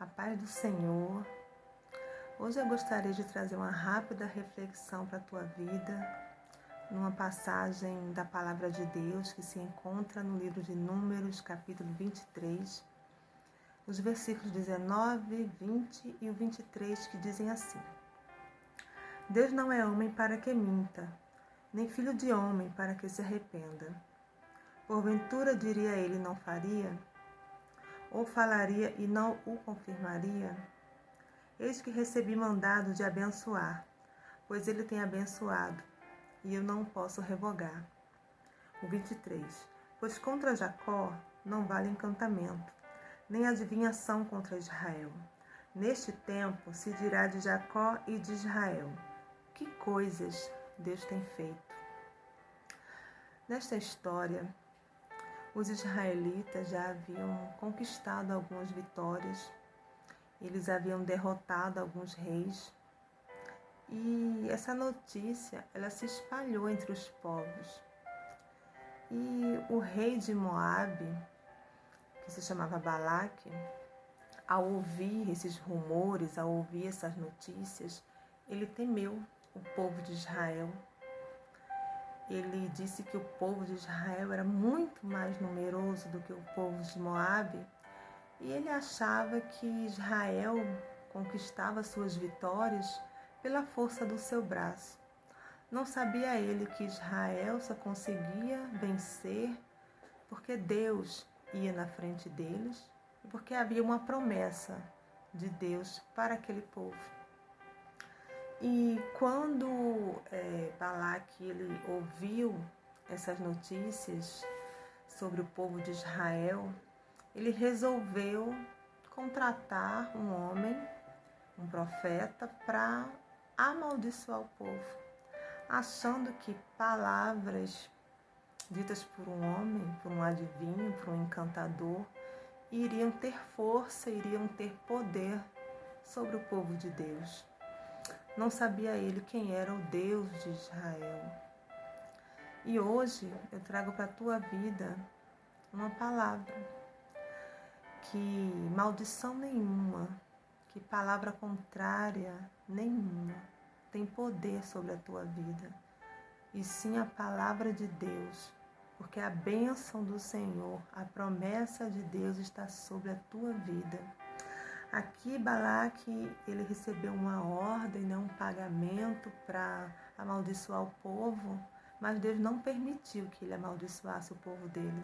paz do Senhor. Hoje eu gostaria de trazer uma rápida reflexão para a tua vida, numa passagem da Palavra de Deus que se encontra no livro de Números, capítulo 23, os versículos 19, 20 e o 23, que dizem assim: Deus não é homem para que minta, nem filho de homem para que se arrependa. Porventura diria ele não faria? Ou falaria e não o confirmaria? Eis que recebi mandado de abençoar, pois ele tem abençoado, e eu não posso revogar. O 23. Pois contra Jacó não vale encantamento, nem adivinhação contra Israel. Neste tempo se dirá de Jacó e de Israel: que coisas Deus tem feito. Nesta história, os israelitas já haviam conquistado algumas vitórias, eles haviam derrotado alguns reis, e essa notícia ela se espalhou entre os povos. E o rei de Moabe, que se chamava Balaque, ao ouvir esses rumores, ao ouvir essas notícias, ele temeu o povo de Israel. Ele disse que o povo de Israel era muito mais numeroso do que o povo de Moabe, e ele achava que Israel conquistava suas vitórias pela força do seu braço. Não sabia ele que Israel só conseguia vencer porque Deus ia na frente deles e porque havia uma promessa de Deus para aquele povo. E quando Balaque ele ouviu essas notícias sobre o povo de Israel, ele resolveu contratar um homem, um profeta, para amaldiçoar o povo, achando que palavras ditas por um homem, por um adivinho, por um encantador, iriam ter força, iriam ter poder sobre o povo de Deus. Não sabia ele quem era o Deus de Israel. E hoje eu trago para a tua vida uma palavra, que maldição nenhuma, que palavra contrária nenhuma tem poder sobre a tua vida, e sim a palavra de Deus, porque a bênção do Senhor, a promessa de Deus está sobre a tua vida. Aqui Balaque, ele recebeu uma ordem, um pagamento para amaldiçoar o povo, mas Deus não permitiu que ele amaldiçoasse o povo dele.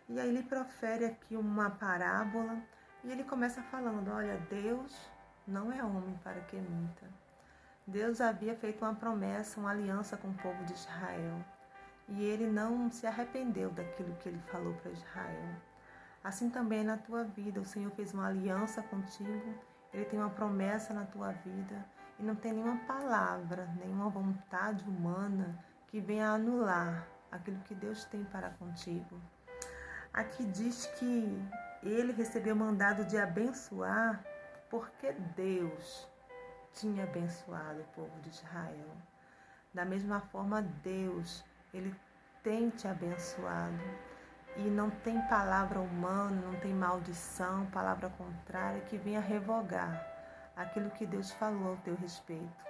E aí ele profere aqui uma parábola e ele começa falando: olha, Deus não é homem para que minta. Deus havia feito uma promessa, uma aliança com o povo de Israel, e ele não se arrependeu daquilo que ele falou para Israel. Assim também na tua vida, o Senhor fez uma aliança contigo, ele tem uma promessa na tua vida, e não tem nenhuma palavra, nenhuma vontade humana que venha anular aquilo que Deus tem para contigo. Aqui diz que ele recebeu mandado de abençoar porque Deus tinha abençoado o povo de Israel. Da mesma forma, Deus, ele tem te abençoado. E não tem palavra humana, não tem maldição, palavra contrária que venha revogar aquilo que Deus falou ao teu respeito.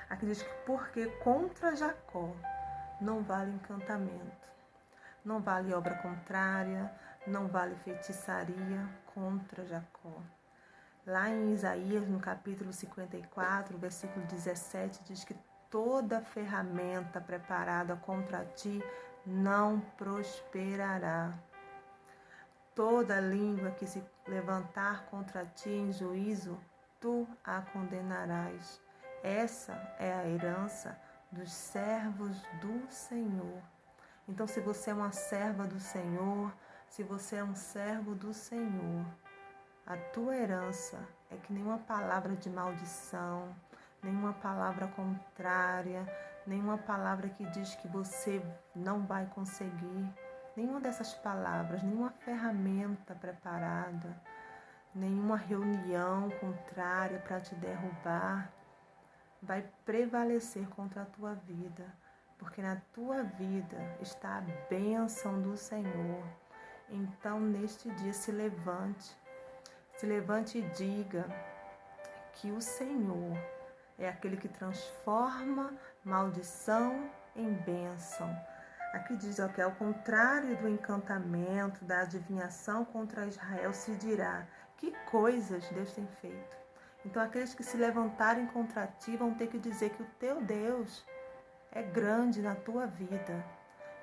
Aqui diz que porque contra Jacó não vale encantamento, não vale obra contrária, não vale feitiçaria contra Jacó. Lá em Isaías, no capítulo 54, versículo 17, diz que toda ferramenta preparada contra ti não prosperará. Toda língua que se levantar contra ti em juízo, tu a condenarás. Essa é a herança dos servos do Senhor. Então, se você é uma serva do Senhor, se você é um servo do Senhor, a tua herança é que nenhuma palavra de maldição, nenhuma palavra contrária, nenhuma palavra que diz que você não vai conseguir, nenhuma dessas palavras, nenhuma ferramenta preparada, nenhuma reunião contrária para te derrubar, vai prevalecer contra a tua vida, porque na tua vida está a bênção do Senhor. Então, neste dia, se Se levante e diga que o Senhor é aquele que transforma maldição em bênção. Aqui diz que ao contrário do encantamento, da adivinhação contra Israel, se dirá: que coisas Deus tem feito. Então aqueles que se levantarem contra ti vão ter que dizer que o teu Deus é grande na tua vida.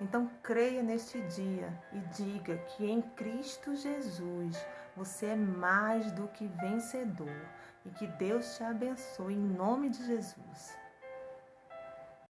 Então creia neste dia e diga que em Cristo Jesus você é mais do que vencedor e que Deus te abençoe em nome de Jesus.